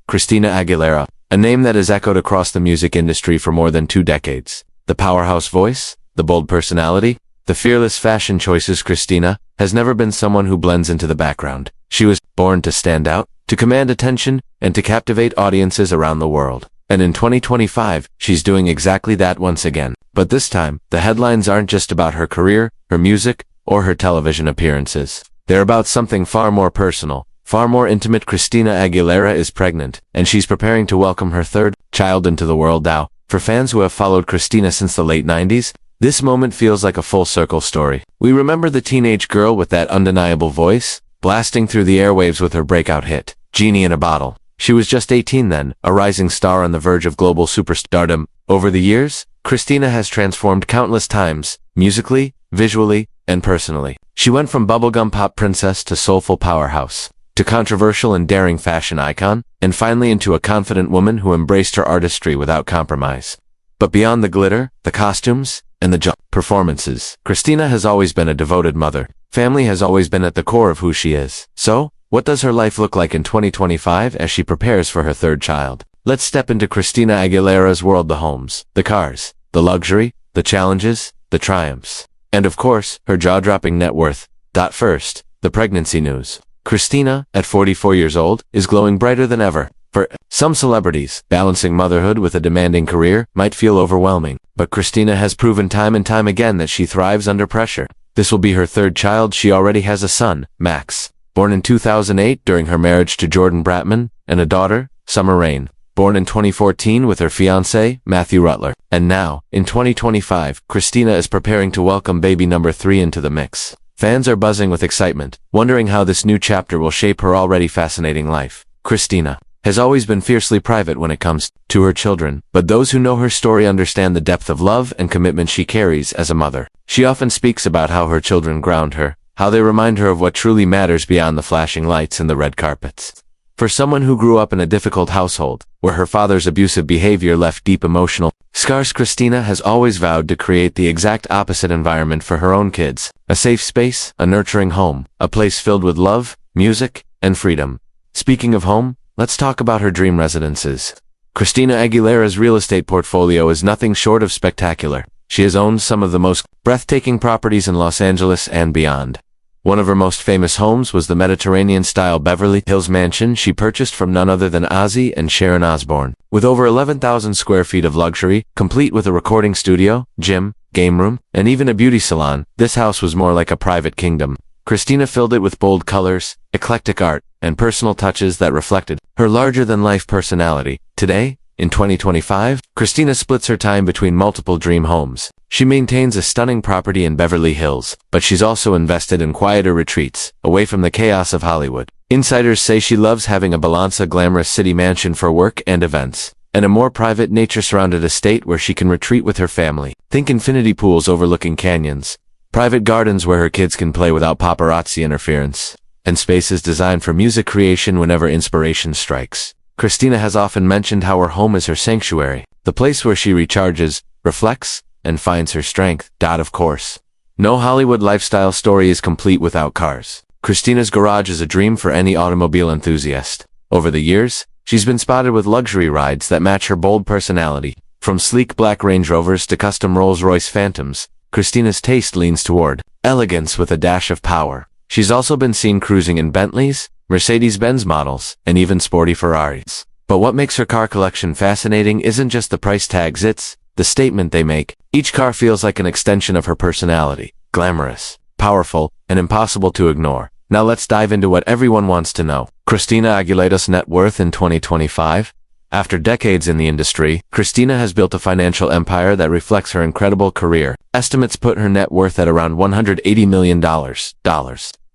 Christina Aguilera, a name that has echoed across the music industry for more than 2 decades. The powerhouse voice, the bold personality, the fearless fashion choices. Christina has never been someone who blends into the background. She was born to stand out, to command attention, and to captivate audiences around the world. And in 2025, she's doing exactly that once again. But this time, the headlines aren't just about her career, her music, or her television appearances. They're about something far more personal, far more intimate. Christina Aguilera is pregnant, and she's preparing to welcome her third child into the world now. For fans who have followed Christina since the late 90s, this moment feels like a full circle story. We remember the teenage girl with that undeniable voice, blasting through the airwaves with her breakout hit, Genie in a Bottle. She was just 18 then, a rising star on the verge of global superstardom. Over the years, Christina has transformed countless times, musically, visually, and personally. She went from bubblegum pop princess to soulful powerhouse, to controversial and daring fashion icon, and finally into a confident woman who embraced her artistry without compromise. But beyond the glitter, the costumes, and the performances, Christina has always been a devoted mother. Family has always been at the core of who she is. So, what does her life look like in 2025 as she prepares for her third child? Let's step into Christina Aguilera's world: the homes, the cars, the luxury, the challenges, the triumphs, and of course, her jaw-dropping net worth. First, the pregnancy news. Christina, at 44 years old, is glowing brighter than ever. For some celebrities, balancing motherhood with a demanding career might feel overwhelming, but Christina has proven time and time again that she thrives under pressure. This will be her third child. She already has a son, Max, born in 2008 during her marriage to Jordan Bratman, and a daughter, Summer Rain, born in 2014 with her fiancé, Matthew Rutler. And now, in 2025, Christina is preparing to welcome baby number 3 into the mix. Fans are buzzing with excitement, wondering how this new chapter will shape her already fascinating life. Christina has always been fiercely private when it comes to her children, but those who know her story understand the depth of love and commitment she carries as a mother. She often speaks about how her children ground her, how they remind her of what truly matters beyond the flashing lights and the red carpets. For someone who grew up in a difficult household, where her father's abusive behavior left deep emotional scars, Christina has always vowed to create the exact opposite environment for her own kids: a safe space, a nurturing home, a place filled with love, music, and freedom. Speaking of home, let's talk about her dream residences. Christina Aguilera's real estate portfolio is nothing short of spectacular. She has owned some of the most breathtaking properties in Los Angeles and beyond. One of her most famous homes was the Mediterranean-style Beverly Hills mansion she purchased from none other than Ozzy and Sharon Osbourne. With over 11,000 square feet of luxury, complete with a recording studio, gym, game room, and even a beauty salon, this house was more like a private kingdom. Christina filled it with bold colors, eclectic art, and personal touches that reflected her larger-than-life personality. Today, in 2025, Christina splits her time between multiple dream homes. She maintains a stunning property in Beverly Hills, but she's also invested in quieter retreats, away from the chaos of Hollywood. Insiders say she loves having a balance, a glamorous city mansion for work and events, and a more private, nature-surrounded estate where she can retreat with her family. Think infinity pools overlooking canyons, private gardens where her kids can play without paparazzi interference, and spaces designed for music creation whenever inspiration strikes. Christina has often mentioned how her home is her sanctuary, the place where she recharges, reflects, and finds her strength. Of course, no Hollywood lifestyle story is complete without cars. Christina's garage is a dream for any automobile enthusiast. Over the years, she's been spotted with luxury rides that match her bold personality. From sleek black Range Rovers to custom Rolls-Royce Phantoms, Christina's taste leans toward elegance with a dash of power. She's also been seen cruising in Bentleys, Mercedes-Benz models, and even sporty Ferraris. But what makes her car collection fascinating isn't just the price tags, it's the statement they make. Each car feels like an extension of her personality, glamorous, powerful, and impossible to ignore. Now let's dive into what everyone wants to know: Christina Aguilera's net worth in 2025. After decades in the industry, Christina has built a financial empire that reflects her incredible career. Estimates put her net worth at around $180 million.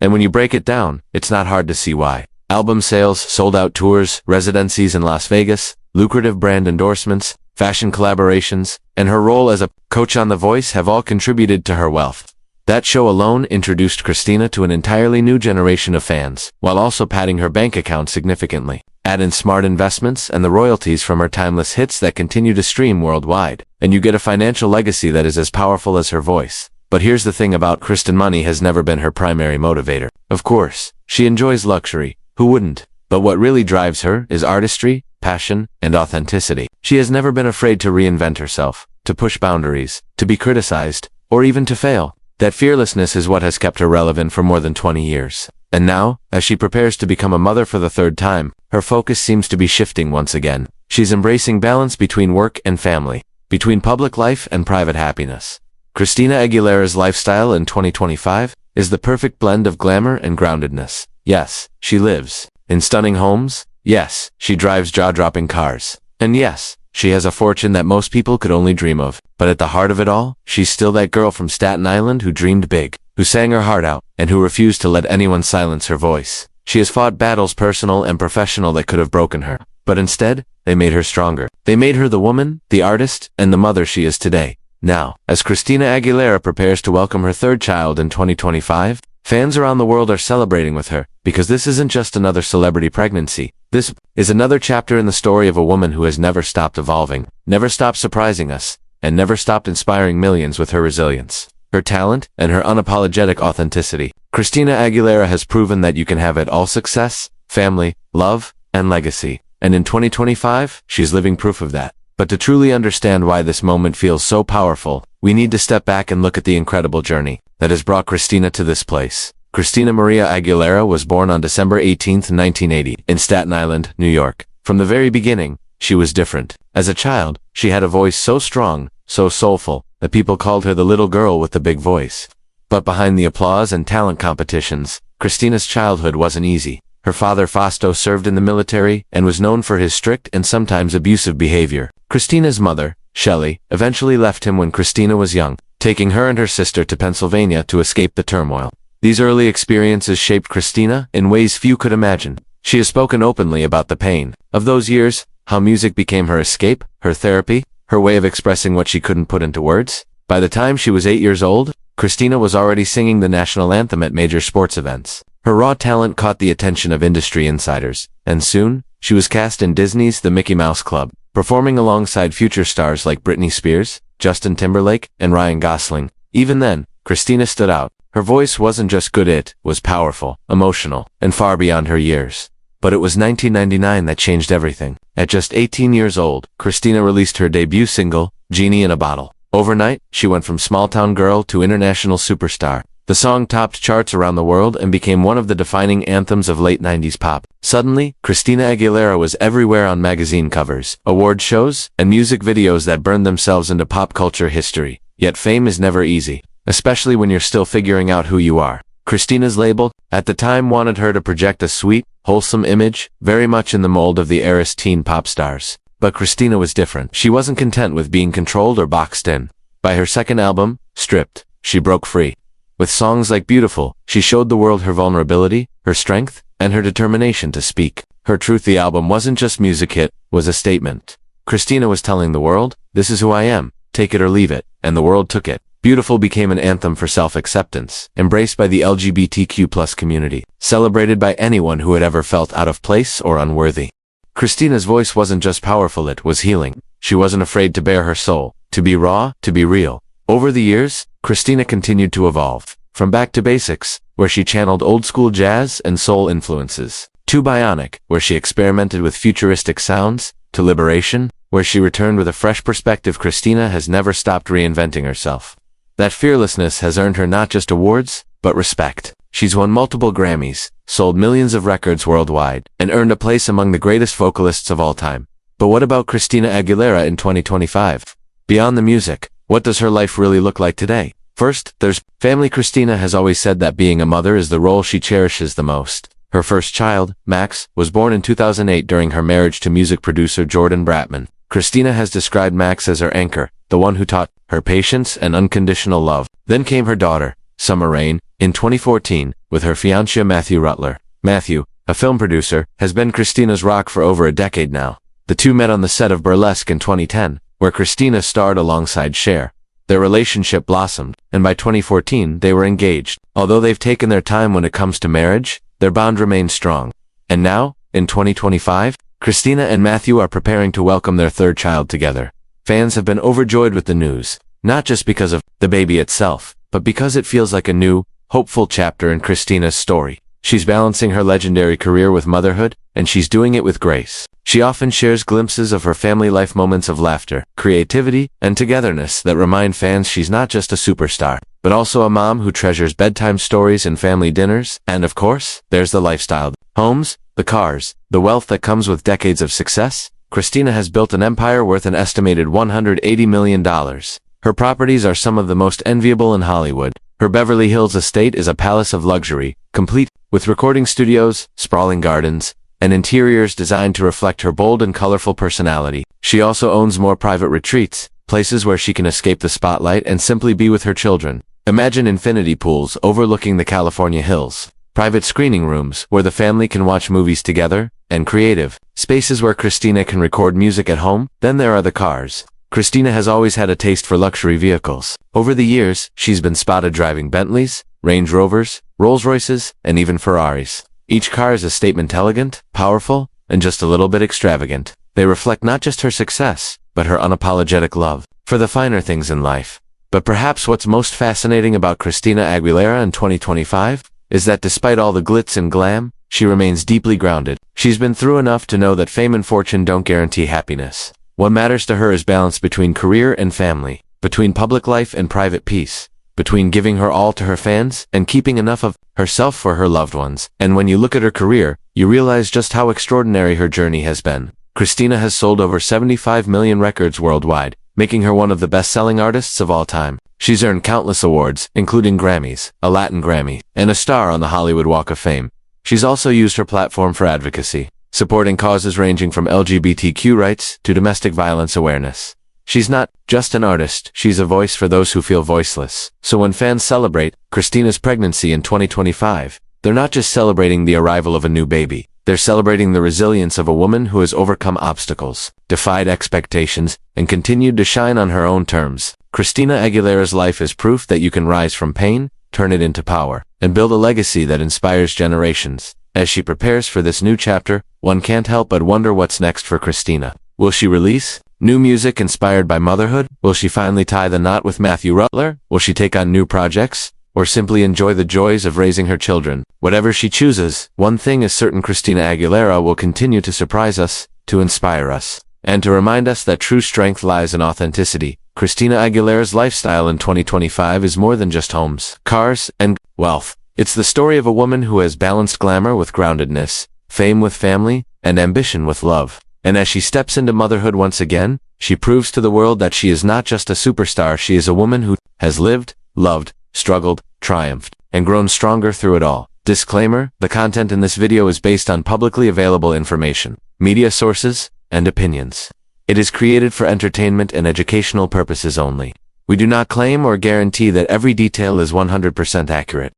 And when you break it down, it's not hard to see why. Album sales, sold-out tours, residencies in Las Vegas, lucrative brand endorsements, fashion collaborations, and her role as a coach on The Voice have all contributed to her wealth. That show alone introduced Christina to an entirely new generation of fans, while also padding her bank account significantly. Add in smart investments and the royalties from her timeless hits that continue to stream worldwide, and you get a financial legacy that is as powerful as her voice. But here's the thing about Kristen: money has never been her primary motivator. Of course, she enjoys luxury. Who wouldn't? But what really drives her is artistry, passion, and authenticity. She has never been afraid to reinvent herself, to push boundaries, to be criticized, or even to fail. That fearlessness is what has kept her relevant for more than 20 years. And now, as she prepares to become a mother for the third time, her focus seems to be shifting once again. She's embracing balance between work and family, between public life and private happiness. Christina Aguilera's lifestyle in 2025 is the perfect blend of glamour and groundedness. Yes, she lives in stunning homes. Yes, she drives jaw-dropping cars. And yes, she has a fortune that most people could only dream of. But at the heart of it all, she's still that girl from Staten Island who dreamed big, who sang her heart out, and who refused to let anyone silence her voice. She has fought battles personal and professional that could have broken her. But instead, they made her stronger. They made her the woman, the artist, and the mother she is today. Now, as Christina Aguilera prepares to welcome her third child in 2025, fans around the world are celebrating with her, because this isn't just another celebrity pregnancy. This is another chapter in the story of a woman who has never stopped evolving, never stopped surprising us, and never stopped inspiring millions with her resilience, her talent, and her unapologetic authenticity. Christina Aguilera has proven that you can have it all: success, family, love, and legacy. And in 2025, she's living proof of that. But to truly understand why this moment feels so powerful, we need to step back and look at the incredible journey that has brought Christina to this place. Christina Maria Aguilera was born on December 18, 1980, in Staten Island, New York. From the very beginning, she was different. As a child, she had a voice so strong, so soulful, that people called her the little girl with the big voice. But behind the applause and talent competitions, Christina's childhood wasn't easy. Her father Fausto served in the military and was known for his strict and sometimes abusive behavior. Christina's mother, Shelley, eventually left him when Christina was young, taking her and her sister to Pennsylvania to escape the turmoil. These early experiences shaped Christina in ways few could imagine. She has spoken openly about the pain of those years, how music became her escape, her therapy, her way of expressing what she couldn't put into words. By the time she was 8 years old, Christina was already singing the national anthem at major sports events. Her raw talent caught the attention of industry insiders, and soon, she was cast in Disney's The Mickey Mouse Club, performing alongside future stars like Britney Spears, Justin Timberlake, and Ryan Gosling. Even then, Christina stood out. Her voice wasn't just good, it was powerful, emotional, and far beyond her years. But it was 1999 that changed everything. At just 18 years old, Christina released her debut single, Genie in a Bottle. Overnight, she went from small-town girl to international superstar. The song topped charts around the world and became one of the defining anthems of late 90s pop. Suddenly, Christina Aguilera was everywhere on magazine covers, award shows, and music videos that burned themselves into pop culture history. Yet fame is never easy, especially when you're still figuring out who you are. Christina's label, at the time, wanted her to project a sweet, wholesome image, very much in the mold of the era's teen pop stars. But Christina was different. She wasn't content with being controlled or boxed in. By her second album, Stripped, she broke free. With songs like Beautiful, she showed the world her vulnerability, her strength, and her determination to speak. Her Truth, the album, wasn't just music, it was a statement. Christina was telling the world, this is who I am, take it or leave it, and the world took it. Beautiful became an anthem for self-acceptance, embraced by the LGBTQ+ community, celebrated by anyone who had ever felt out of place or unworthy. Christina's voice wasn't just powerful, it was healing. She wasn't afraid to bare her soul, to be raw, to be real. Over the years, Christina continued to evolve, from Back to Basics, where she channeled old-school jazz and soul influences, to Bionic, where she experimented with futuristic sounds, to Liberation, where she returned with a fresh perspective. Christina has never stopped reinventing herself. That fearlessness has earned her not just awards, but respect. She's won multiple Grammys, sold millions of records worldwide, and earned a place among the greatest vocalists of all time. But what about Christina Aguilera in 2025? Beyond the music, what does her life really look like today? First, there's family. Christina has always said that being a mother is the role she cherishes the most. Her first child, Max, was born in 2008 during her marriage to music producer Jordan Bratman. Christina has described Max as her anchor, the one who taught her patience and unconditional love. Then came her daughter, Summer Rain, in 2014, with her fiancé Matthew Rutler. Matthew, a film producer, has been Christina's rock for over a decade now. The two met on the set of Burlesque in 2010, where Christina starred alongside Cher. Their relationship blossomed, and by 2014 they were engaged. Although they've taken their time when it comes to marriage, their bond remains strong. And now, in 2025, Christina and Matthew are preparing to welcome their third child together. Fans have been overjoyed with the news, not just because of the baby itself, but because it feels like a new, hopeful chapter in Christina's story. She's balancing her legendary career with motherhood, and she's doing it with grace. She often shares glimpses of her family life, moments of laughter, creativity, and togetherness that remind fans she's not just a superstar, but also a mom who treasures bedtime stories and family dinners. And of course, there's the lifestyle. Homes, the cars, the wealth that comes with decades of success. Christina has built an empire worth an estimated $180 million. Her properties are some of the most enviable in Hollywood. Her Beverly Hills estate is a palace of luxury, complete with recording studios, sprawling gardens, and interiors designed to reflect her bold and colorful personality. She also owns more private retreats, places where she can escape the spotlight and simply be with her children. Imagine infinity pools overlooking the California hills, private screening rooms where the family can watch movies together, and creative spaces where Christina can record music at home. Then there are the cars. Christina has always had a taste for luxury vehicles. Over the years, she's been spotted driving Bentleys, Range Rovers, Rolls-Royces, and even Ferraris. Each car is a statement, elegant, powerful, and just a little bit extravagant. They reflect not just her success, but her unapologetic love for the finer things in life. But perhaps what's most fascinating about Christina Aguilera in 2025 is that despite all the glitz and glam, she remains deeply grounded. She's been through enough to know that fame and fortune don't guarantee happiness. What matters to her is balance between career and family, between public life and private peace, between giving her all to her fans and keeping enough of herself for her loved ones. And when you look at her career, you realize just how extraordinary her journey has been. Christina has sold over 75 million records worldwide, making her one of the best-selling artists of all time. She's earned countless awards, including Grammys, a Latin Grammy, and a star on the Hollywood Walk of Fame. She's also used her platform for advocacy, supporting causes ranging from LGBTQ rights to domestic violence awareness. She's not just an artist, she's a voice for those who feel voiceless. So when fans celebrate Christina's pregnancy in 2025, they're not just celebrating the arrival of a new baby. They're celebrating the resilience of a woman who has overcome obstacles, defied expectations, and continued to shine on her own terms. Christina Aguilera's life is proof that you can rise from pain, turn it into power, and build a legacy that inspires generations. As she prepares for this new chapter, one can't help but wonder what's next for Christina. Will she release new music inspired by motherhood? Will she finally tie the knot with Matthew Rutler? Will she take on new projects? Or simply enjoy the joys of raising her children? Whatever she chooses, one thing is certain: Christina Aguilera will continue to surprise us, to inspire us, and to remind us that true strength lies in authenticity. Christina Aguilera's lifestyle in 2025 is more than just homes, cars, and wealth. It's the story of a woman who has balanced glamour with groundedness, fame with family, and ambition with love. And as she steps into motherhood once again, she proves to the world that she is not just a superstar, she is a woman who has lived, loved, struggled, triumphed, and grown stronger through it all. Disclaimer: the content in this video is based on publicly available information, media sources, and opinions. It is created for entertainment and educational purposes only. We do not claim or guarantee that every detail is 100% accurate.